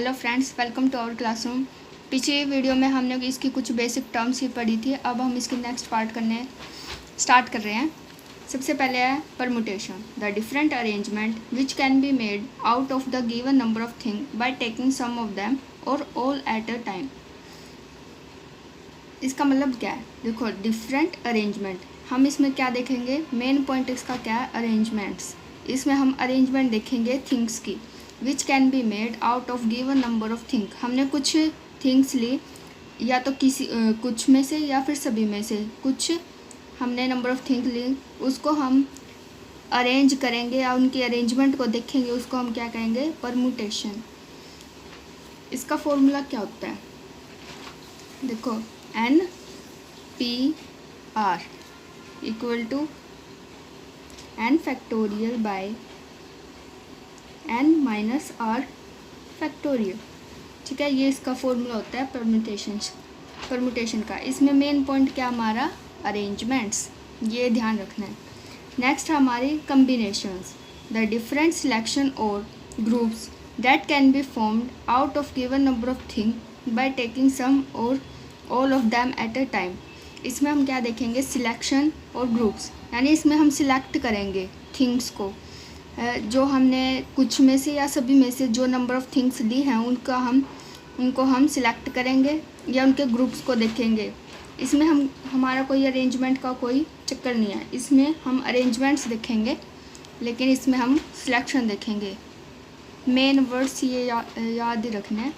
Hello friends, welcome to our classroom. पिछली video में हमने इसकी कुछ बेसिक टर्म्स ही पढ़ी थी। अब हम इसकी नेक्स्ट पार्ट स्टार्ट कर रहे हैं। सबसे पहले है permutation, the different arrangement which can be made out of the given number of thing by taking some of them और ऑल एट अ टाइम। इसका मतलब क्या है? देखो, डिफरेंट अरेंजमेंट, हम इसमें क्या देखेंगे? मेन पॉइंट इसका क्या है? अरेंजमेंट्स। इसमें हम अरेंजमेंट देखेंगे थिंग्स की, विच can be made out of given number of thing. हमने कुछ थिंग्स ली, या तो कुछ में से या फिर सभी में से कुछ हमने नंबर ऑफ थिंग ली, उसको हम अरेंज करेंगे या उनकी अरेंजमेंट को देखेंगे, उसको हम क्या कहेंगे? परमुटेशन। इसका फॉर्मूला क्या होता है? देखो, NPR equal to n factorial by n minus r factorial. ठीक है, ये इसका फॉर्मूला होता है परमुटेशन का। इसमें मेन पॉइंट क्या हमारा? अरेंजमेंट्स, ये ध्यान रखना है। नेक्स्ट हमारी combinations, the different selection or groups that can be formed out of given number of thing by taking some or all of them at a time. इसमें हम क्या देखेंगे? सिलेक्शन और ग्रुप्स, यानी इसमें हम सिलेक्ट करेंगे things को, जो हमने कुछ में से या सभी में से जो नंबर ऑफ थिंग्स ली हैं उनको हम सिलेक्ट करेंगे या उनके ग्रुप्स को देखेंगे। इसमें हमारा कोई अरेंजमेंट का कोई चक्कर नहीं है। इसमें हम अरेंजमेंट्स देखेंगे, लेकिन इसमें हम सिलेक्शन देखेंगे। मेन वर्ड्स ये याद ही रखने हैं,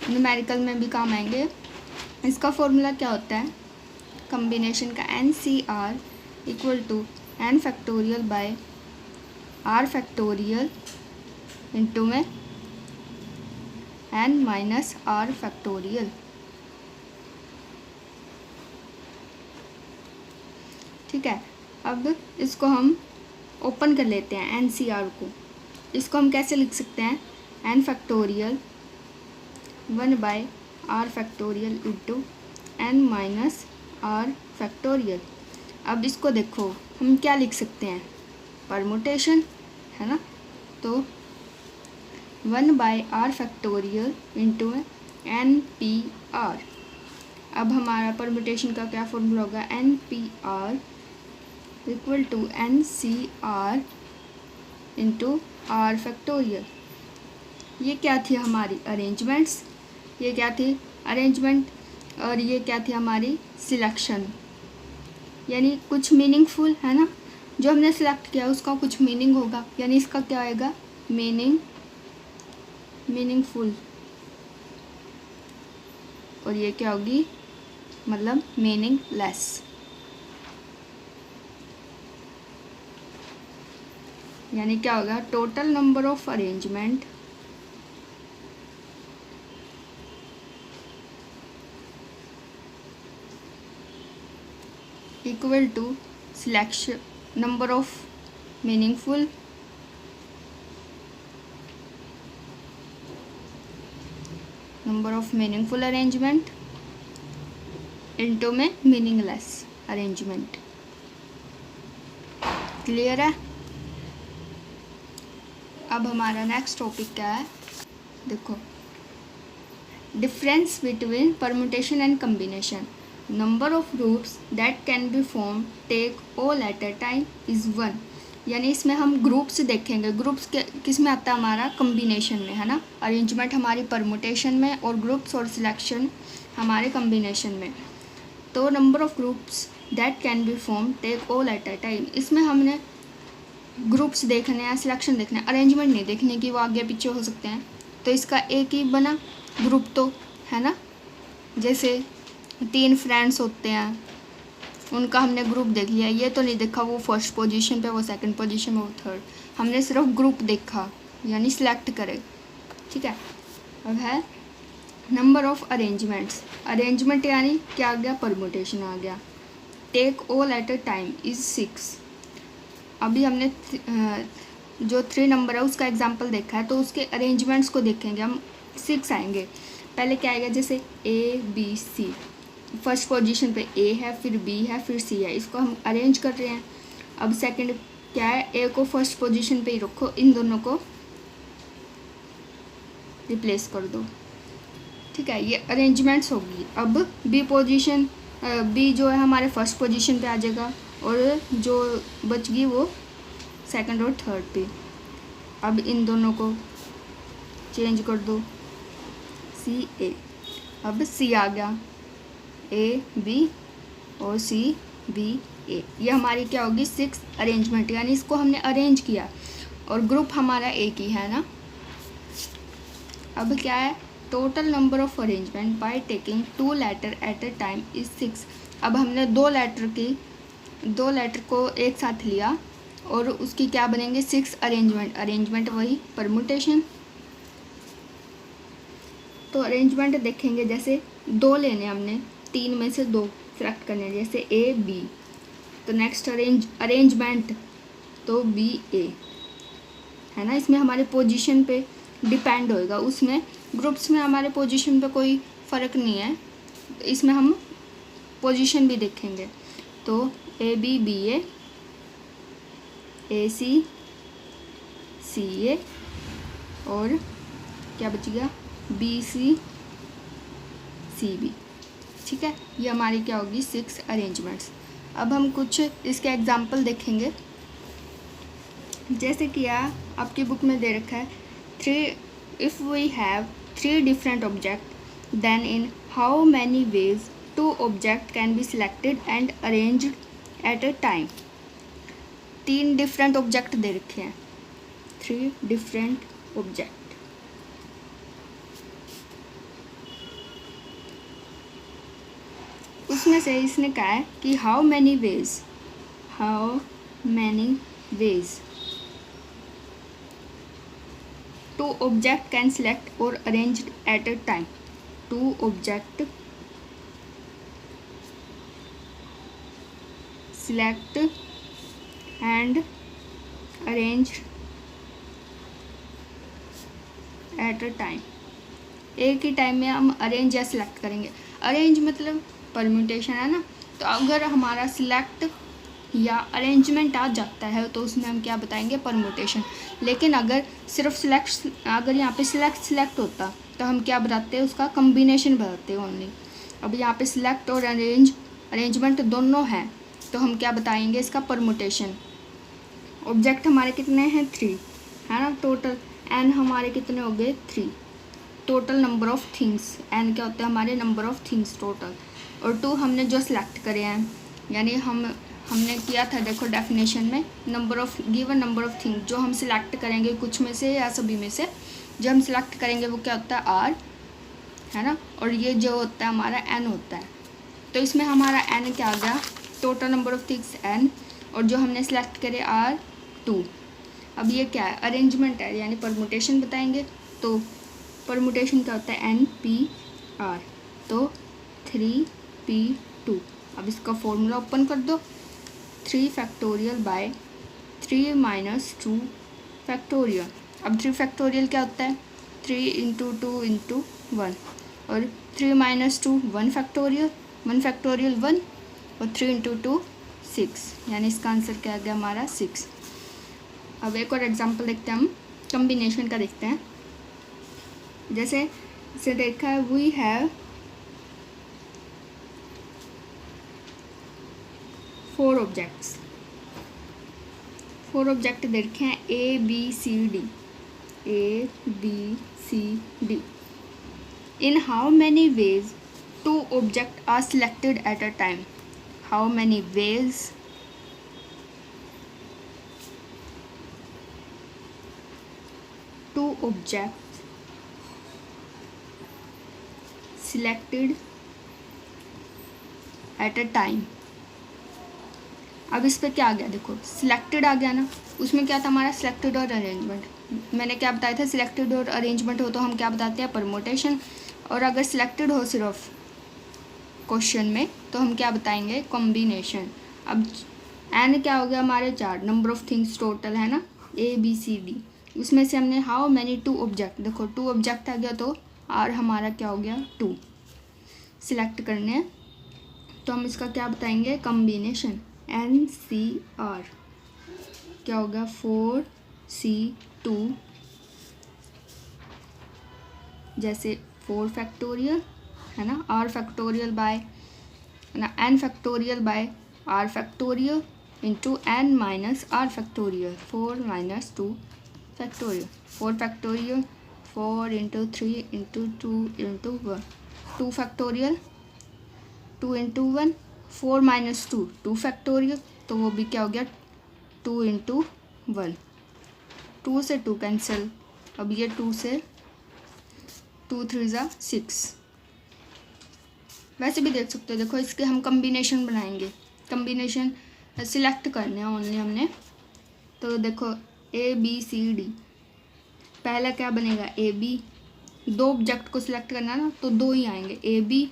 न्यूमेरिकल में भी काम आएंगे। इसका फॉर्मूला क्या होता है? कम्बिनेशन का NCR equal to n factorial by r factorial into में n माइनस r फैक्टोरियल। ठीक है, अब इसको हम ओपन कर लेते हैं NCR को। इसको हम कैसे लिख सकते हैं? n factorial 1 by r factorial into n minus r factorial. अब इसको देखो, हम क्या लिख सकते हैं? परमुटेशन, है ना? तो 1 by r factorial into NPR। अब हमारा परमुटेशन का क्या फॉर्मूला होगा? NPR equal to NCR into r factorial. ये क्या थी? हमारी अरेंजमेंट्स। ये क्या थी? अरेंजमेंट। और ये क्या थी? हमारी सिलेक्शन, यानी कुछ मीनिंगफुल, है ना? जो हमने सिलेक्ट किया उसका कुछ मीनिंग होगा, यानी इसका क्या आएगा? मीनिंगफुल। और ये क्या होगी? मतलब मीनिंगलेस। यानी क्या होगा? Total number of arrangement equal to selection number of meaningful arrangement into में meaningless arrangement। क्लियर है? अब हमारा नेक्स्ट टॉपिक क्या है? देखो, difference between permutation and combination, number of groups that can be form take all at a time is 1। यानी इसमें हम ग्रुप्स देखेंगे। ग्रुप्स किस में आता है? हमारा कम्बिनेशन में, है ना? अरेंजमेंट हमारी परमुटेशन में और ग्रुप्स और सिलेक्शन हमारे कम्बिनेशन में। तो number of groups that can be form take all at a time, इसमें हमने ग्रुप्स देखने हैं, सिलेक्शन देखना है, अरेंजमेंट नहीं देखने की, वो आगे पीछे हो सकते हैं। तो इसका एक ही बना ग्रुप, तो है ना? जैसे 3 फ्रेंड्स होते हैं, उनका हमने ग्रुप देख लिया। ये तो नहीं देखा वो फर्स्ट पोजीशन पे, वो सेकंड पोजीशन में, वो थर्ड। हमने सिर्फ ग्रुप देखा, यानी सिलेक्ट करे। ठीक है, अब है नंबर ऑफ अरेंजमेंट्स। अरेंजमेंट यानी क्या आ गया? परमुटेशन आ गया। Take all at a time is 6। अभी हमने जो 3 नंबर है उसका एग्जाम्पल देखा है, तो उसके अरेंजमेंट्स को देखेंगे हम। 6 आएंगे। पहले क्या आएगा? जैसे ABC, फर्स्ट पोजीशन पे A है, फिर B है, फिर C है। इसको हम अरेंज कर रहे हैं। अब सेकंड क्या है? A को फर्स्ट पोजीशन पे ही रखो, इन दोनों को रिप्लेस कर दो। ठीक है, ये अरेंजमेंट्स होगी। अब बी पोजीशन, बी जो है हमारे फर्स्ट पोजीशन पे आ जाएगा और जो बच गई वो सेकंड और थर्ड पे। अब इन दोनों को चेंज कर दो, सी ए। अब सी आ गया, ए बी और सी बी ए। ये हमारी क्या होगी 6 अरेंजमेंट, यानी इसको हमने अरेंज किया और ग्रुप हमारा एक ही है ना। अब क्या है, total number of arrangement by taking 2 letter at a time is 6। अब हमने 2 लेटर को एक साथ लिया और उसकी क्या बनेंगे 6 अरेंजमेंट। अरेंजमेंट वही परमुटेशन। तो अरेंजमेंट देखेंगे, जैसे 2 लेने हमने, 3 में से 2 सेलेक्ट करने, जैसे ए बी। तो नेक्स्ट अरेंजमेंट तो बी ए है ना। इसमें हमारे पोजीशन पे डिपेंड होएगा, उसमें ग्रुप्स में हमारे पोजीशन पे कोई फ़र्क नहीं है। इसमें हम पोजीशन भी देखेंगे। तो ए बी बी ए सी सी ए और क्या बच गया बी सी सी बी। ठीक है, ये हमारी क्या होगी 6 अरेंजमेंट्स। अब हम कुछ इसके एग्जाम्पल देखेंगे। जैसे कि आपकी बुक में दे रखा है 3 if we have 3 different object then in how many ways 2 object can be selected and arranged at a time. 3 different object दे रखे हैं, 3 डिफरेंट ऑब्जेक्ट। उसमें से इसने कहा है कि how many ways 2 object can select और arranged at a time. 2 object select and arranged at a time. एक ही टाइम में हम अरेंज या सिलेक्ट करेंगे। अरेंज मतलब परम्यूटेशन है ना। तो अगर हमारा सिलेक्ट या अरेंजमेंट आ जाता है तो उसमें हम क्या बताएंगे परम्यूटेशन। लेकिन अगर सिर्फ अगर यहाँ पे सिलेक्ट होता तो हम क्या बताते हैं उसका कम्बिनेशन बताते हैं ओनली। अब यहाँ पे सिलेक्ट और अरेंजमेंट दोनों हैं तो हम क्या बताएंगे इसका परम्यूटेशन। ऑब्जेक्ट हमारे कितने हैं 3 है ना टोटल। एन हमारे कितने हो गए 3। Total number of things, N क्या होता है हमारे नंबर ऑफ़ थिंग्स टोटल। और 2 हमने जो सिलेक्ट करे हैं, यानी हमने किया था देखो डेफिनेशन में गिवन नंबर ऑफ़ थिंग्स जो हम सिलेक्ट करेंगे कुछ में से या सभी में से, जो हम सिलेक्ट करेंगे वो क्या होता है आर है ना। और ये जो होता है हमारा एन होता है। तो इसमें हमारा एन क्या आ गया total number of things N, और जो हमने सिलेक्ट करे आर 2। अब ये क्या है अरेंजमेंट है, यानी परम्यूटेशन बताएंगे। तो परम्यूटेशन क्या होता है एन पी आर, तो 3p2। अब इसका फॉर्मूला ओपन कर दो, 3 फैक्टोरियल बाय 3 माइनस 2 फैक्टोरियल। अब 3 फैक्टोरियल क्या होता है 3 इंटू 2 इंटू 1, और 3 माइनस 2 1 फैक्टोरियल, 1 फैक्टोरियल 1, और 3 इंटू 2 6, यानी इसका आंसर क्या आ गया हमारा 6। अब एक और एग्जांपल देखते हैं हम, कम्बिनेशन का देखते हैं। जैसे इसे देखा है वी हैव 4 ऑब्जेक्ट्स। 4 ऑब्जेक्ट देखे हैं A B C D. In how many ways 2 object are selected at a time. How many ways 2 object selected at a time. अब इस पर क्या आ गया देखो सिलेक्टेड आ गया ना, उसमें क्या था हमारा सिलेक्टेड और अरेंजमेंट। मैंने क्या बताया था सिलेक्टेड और अरेंजमेंट हो तो हम क्या बताते हैं परम्यूटेशन, और अगर सिलेक्टेड हो सिर्फ क्वेश्चन में तो हम क्या बताएंगे कॉम्बिनेशन। अब एन क्या हो गया हमारे 4 नंबर ऑफ़ थिंग्स टोटल है ना ए बी सी डी। उसमें से हमने हाउ मैनी 2 ऑब्जेक्ट, देखो 2 ऑब्जेक्ट आ गया तो आर हमारा क्या हो गया 2 सिलेक्ट करने हैं। तो हम इसका क्या बताएंगे कॉम्बिनेशन एन सी आर क्या होगा 4C2 जैसे 4 फैक्टोरियल है ना, आर फैक्टोरियल बाय है ना N factorial by R factorial into N minus R factorial, 4 minus 2 factorial, 4 factorial, 4 into 3 into 2 into 1, 2 factorial, 2 into 1, 4 minus 2 2 factorial, तो वो भी क्या हो गया 2 इंटू 1, 2 से 2 कैंसिल, अब ये 2 से 2 3 ज़ा 6। वैसे भी देख सकते हो, देखो इसके हम कम्बिनेशन बनाएंगे, कम्बिनेशन सिलेक्ट करने हैं ओनली हमने। तो देखो ए बी सी डी, पहला क्या बनेगा ए बी, 2 ऑब्जेक्ट को सिलेक्ट करना है ना, तो 2 ही आएंगे, ए बी,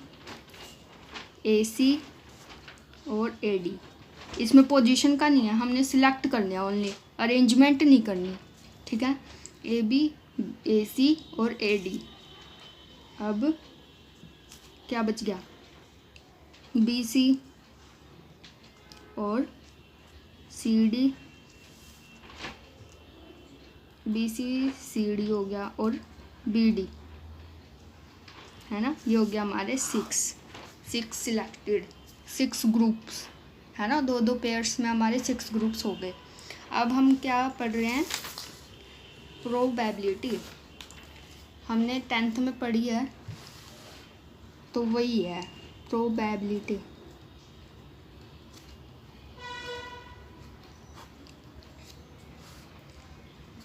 ए सी और ए डी। इसमें पोजीशन का नहीं है, हमने सिलेक्ट करना है ओनली, अरेंजमेंट नहीं करनी, ठीक है। ए बी, ए सी और ए डी। अब क्या बच गया बी सी और C D, B C C D हो गया और बी डी है ना, ये हो गया हमारे 6 सिलेक्टेड, 6 ग्रुप्स है ना, 2 पेयर्स में हमारे 6 ग्रुप्स हो गए। अब हम क्या पढ़ रहे हैं, प्रोबेबिलिटी, हमने 10th में पढ़ी है, तो वही है प्रोबेबिलिटी।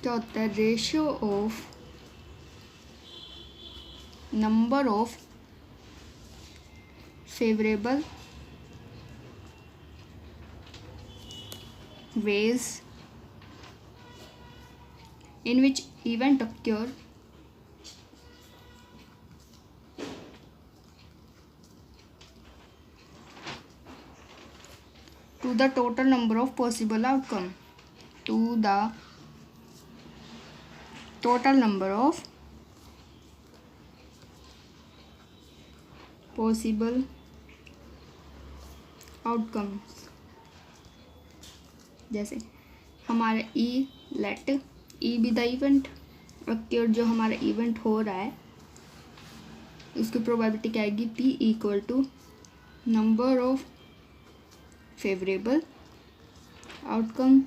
क्या होता है, ratio of number of favourable ways in which event occur to the total number of possible outcome, to the total number of possible outcomes। जैसे हमारे E let E be the event occurred, जो हमारा event हो रहा है उसकी probability क्या आएगी, P equal to number of favourable outcome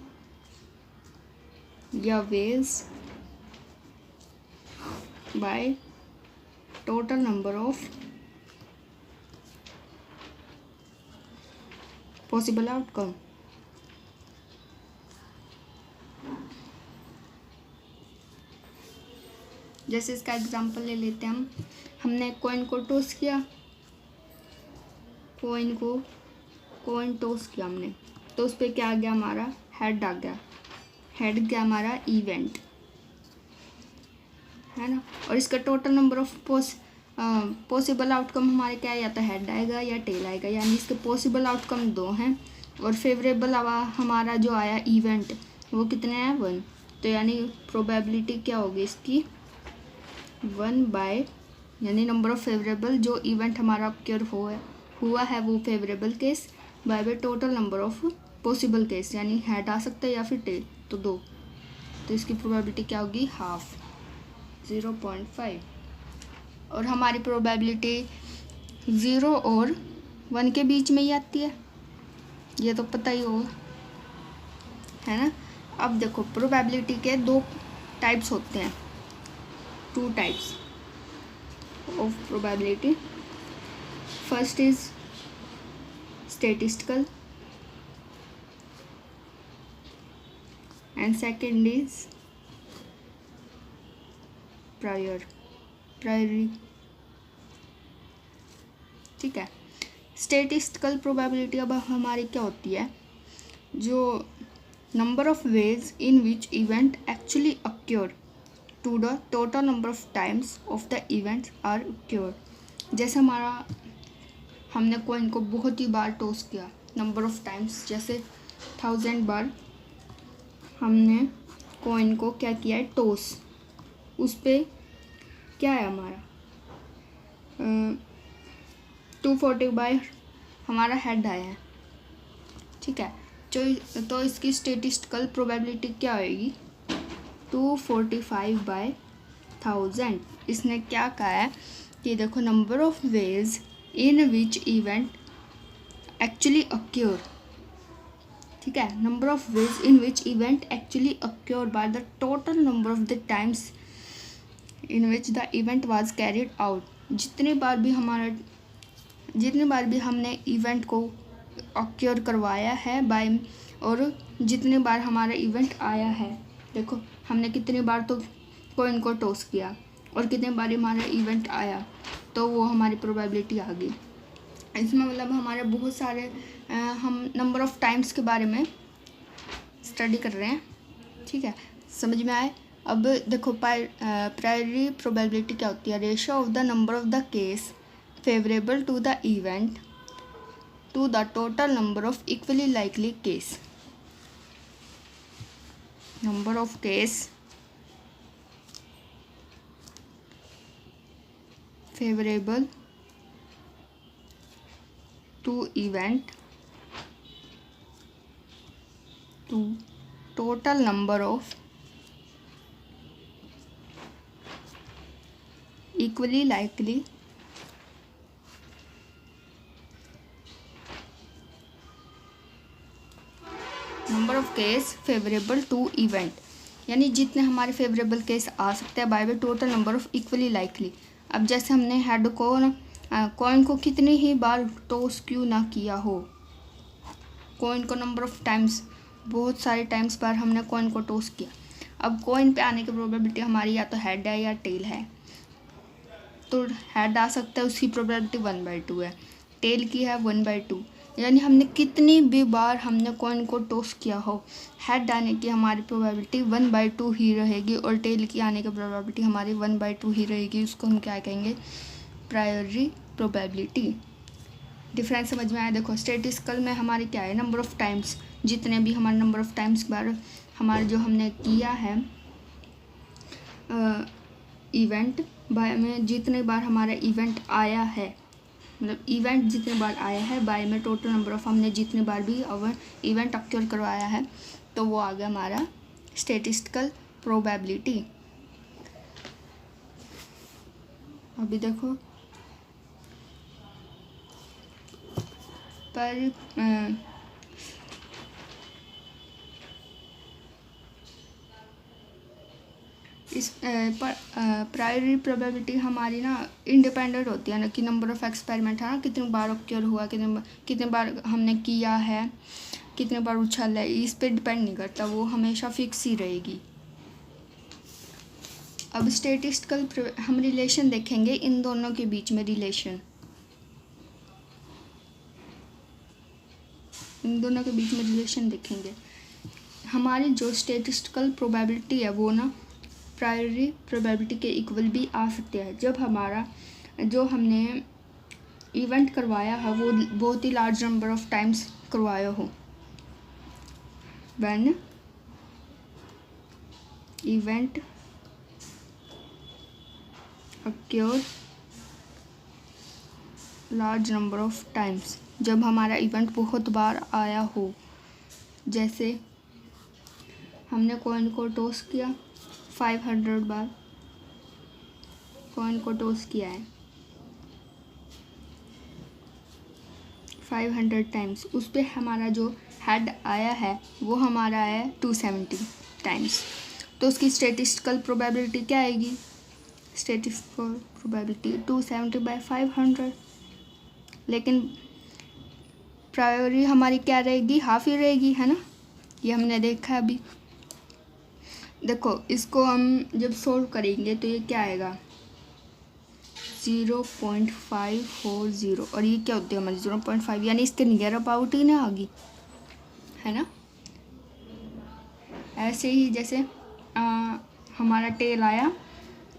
या ways by total number of possible outcome. जैसे इसका एग्जांपल ले लेते हैं हमने कॉइन को टॉस किया, कॉइन टॉस किया हमने, तो उस पर क्या आ गया, हमारा हेड आ गया, हेड गया हमारा इवेंट है ना। और इसका total number of possible outcome हमारे क्या है, या तो हेड आएगा या टेल आएगा, यानी इसके पॉसिबल आउटकम 2 हैं और फेवरेबल हमारा जो आया इवेंट वो कितने हैं 1, तो यानी प्रोबेबिलिटी क्या होगी इसकी 1 बाय, यानी नंबर ऑफ फेवरेबल जो इवेंट हमारा ऑक्योर हुआ है वो favourable case by total number of possible case, यानी हेड आ सकता है या फिर टेल, तो 2, तो इसकी प्रोबेबिलिटी क्या होगी हाफ, 0.5। और हमारी प्रोबेबिलिटी 0 और 1 के बीच में ही आती है, ये तो पता ही होगा है ना। अब देखो प्रोबेबिलिटी के 2 टाइप्स होते हैं, 2 types of probability. First is statistical and second is priori, ठीक है। स्टेटिस्टिकल प्रोबेबिलिटी अब हमारी क्या होती है, जो number of ways in which event actually acquire to the total number of times of the events are occurred। जैसे हमने कॉइन को बहुत ही बार टॉस किया, नंबर ऑफ टाइम्स, जैसे 1000 बार हमने कॉइन को क्या किया है टॉस, उस पर क्या है हमारा 240 बार हमारा हेड आया है, ठीक है। तो इसकी स्टेटिस्टिकल प्रोबेबिलिटी क्या होगी 245 बाय 1000। इसने क्या कहा है कि देखो number of ways in which event actually acquire, ठीक है, number of ways in which event actually acquire bye the total number of the times in which the event was carried out. जितने बार भी हमने इवेंट को acquire करवाया है bye, और जितने बार हमारा इवेंट आया है, देखो हमने कितनी बार तो कॉइन को टॉस किया और कितने बार हमारा इवेंट आया, तो वो हमारी प्रोबेबिलिटी आ गई। इसमें मतलब हमारे बहुत सारे हम नंबर ऑफ टाइम्स के बारे में स्टडी कर रहे हैं, ठीक है, समझ में आए। अब देखो प्रायोरी प्रोबेबिलिटी क्या होती है, ratio of the number of the case favourable to the event to the total number of equally likely case. Number of case favourable to event to total number of equally likely number of case favourable to event, यानी जितने हमारे favourable case आ सकते हैं by the total number of equally likely. अब जैसे हमने head को कॉइन को कितनी ही बार टॉस क्यों ना किया हो, कॉइन को नंबर ऑफ टाइम्स, बहुत सारे टाइम्स बार हमने कॉइन को टॉस किया। अब कॉइन पे आने की प्रोबेबिलिटी हमारी या तो हेड है या टेल है, तो हेड आ सकता है, उसकी प्रोबेबिलिटी 1/2 है, टेल की है 1/2, यानी हमने कितनी भी बार हमने कॉइन को टॉस किया हो, हेड आने की हमारी प्रोबेबिलिटी 1/2 ही रहेगी और टेल की आने की प्रोबेबिलिटी हमारी 1/2 ही रहेगी। उसको हम क्या कहेंगे, प्रायोरी प्रोबेबिलिटी। डिफरेंस समझ में आया। देखो स्टैटिस्टिकल में हमारे क्या है, नंबर ऑफ टाइम्स, जितने भी हमारे नंबर ऑफ टाइम्स बार हमारे जो हमने किया है इवेंट बाय में, जितने बार हमारा इवेंट आया है, मतलब इवेंट जितने बार आया है बाय में टोटल नंबर ऑफ हमने जितने बार भी इवेंट अक्योर करवाया है, तो वो आ गया हमारा स्टैटिस्टिकल प्रोबेबिलिटी। अभी देखो पर इस प्रायोरी प्रोबेबिलिटी हमारी ना इंडिपेंडेंट होती है ना, कि नंबर ऑफ एक्सपेरिमेंट है ना, कितनी बार अक्योर हुआ, कितने बार हमने किया है, कितने बार उछल है, इस पे डिपेंड नहीं करता, वो हमेशा फिक्स ही रहेगी। अब स्टैटिस्टिकल हम रिलेशन देखेंगे, इन दोनों के बीच में रिलेशन, इन दोनों के बीच में रिलेशन देखेंगे। हमारी जो स्टैटिस्टिकल प्रोबेबिलिटी है वो ना प्रायोरी प्रोबेबिलिटी के इक्वल भी आ सकते हैं, जब हमारा जो हमने इवेंट करवाया है वो बहुत ही लार्ज नंबर ऑफ टाइम्स करवाया हो। When event acquire large number of times, जब हमारा इवेंट बहुत बार आया हो, जैसे हमने कॉइन को टॉस किया 500 बार, कॉइन को टॉस किया है 500 टाइम्स, उस पर हमारा जो हेड आया है वो हमारा है 270 टाइम्स, तो उसकी स्टैटिस्टिकल प्रोबेबिलिटी क्या आएगी, स्टैटिस्टिकल प्रोबेबिलिटी 270/500। लेकिन प्रायोरी हमारी क्या रहेगी, हाफ ही रहेगी, है ना, ये हमने देखा है अभी। देखो इसको हम जब सोल्व करेंगे तो ये क्या आएगा 0.540, और ये क्या होती है हमारी 0.5, यानी इसके नियर अबाउट ही ना आगी, है ना। ऐसे ही जैसे हमारा टेल आया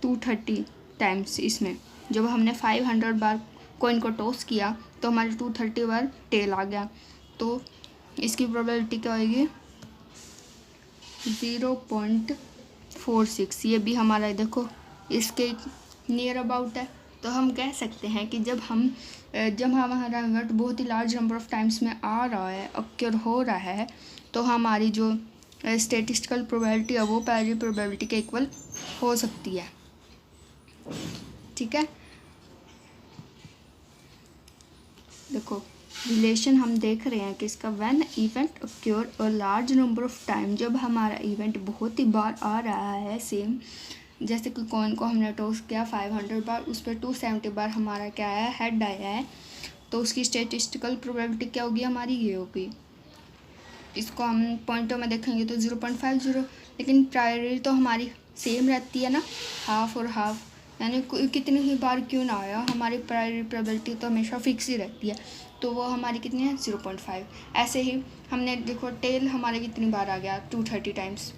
230 टाइम्स, इसमें जब हमने 500 बार कॉइन को टॉस किया तो हमारे 230 बार टेल आ गया, तो इसकी प्रोबेबिलिटी क्या होगी 0.46। ये भी हमारा देखो इसके नियर अबाउट है, तो हम कह सकते हैं कि जब हमारा इवेंट बहुत ही लार्ज नंबर ऑफ टाइम्स में आ रहा है, अक्योर हो रहा है, तो हमारी जो स्टैटिस्टिकल प्रोबेबिलिटी है वो प्रायोरी प्रोबेबिलिटी के इक्वल हो सकती है। ठीक है, देखो रिलेशन हम देख रहे हैं कि इसका when event occur a large number of time, जब हमारा इवेंट बहुत ही बार आ रहा है सेम, जैसे कि कॉइन को हमने टॉस किया 500 बार, उस पर 270 बार हमारा क्या आया, हेड आया है, तो उसकी स्टेटिस्टिकल प्रोबेबिलिटी क्या होगी हमारी, ये होगी। इसको हम पॉइंटों में देखेंगे तो 0.50, लेकिन प्रायोरिटी तो हमारी सेम रहती है ना, हाफ और हाफ, यानी कितनी ही बार क्यों ना आया, हमारी प्रायोरिटी प्रोबेबिलिटी तो हमेशा फिक्स ही रहती है, तो वो हमारी कितनी है, 0.5। ऐसे ही हमने देखो टेल हमारे कितनी बार आ गया, 230 टाइम्स,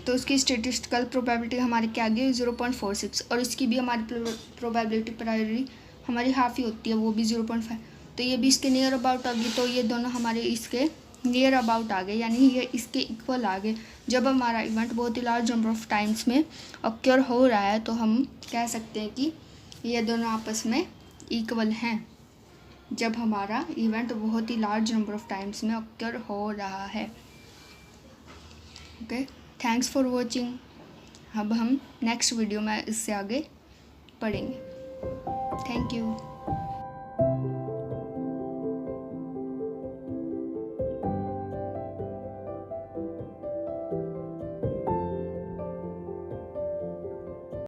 तो उसकी स्टेटिस्टिकल प्रोबेबिलिटी हमारी क्या आ गई, 0.46, और इसकी भी हमारी प्रोबेबिलिटी प्रायोरिटी हमारी हाफ ही होती है, वो भी 0.5, तो ये भी इसके नियर अबाउट आ गई, तो ये दोनों हमारे इसके नियर अबाउट आ गए, यानी ये इसके इक्वल आ गए। जब हमारा इवेंट बहुत ही लार्ज नंबर ऑफ टाइम्स में ऑक्योर हो रहा है तो हम कह सकते हैं कि ये दोनों आपस में इक्वल हैं, जब हमारा इवेंट बहुत ही लार्ज नंबर ऑफ टाइम्स में ऑक्योर हो रहा है। Okay, thanks for watching. अब हम नेक्स्ट वीडियो में इससे आगे पढ़ेंगे। Thank you.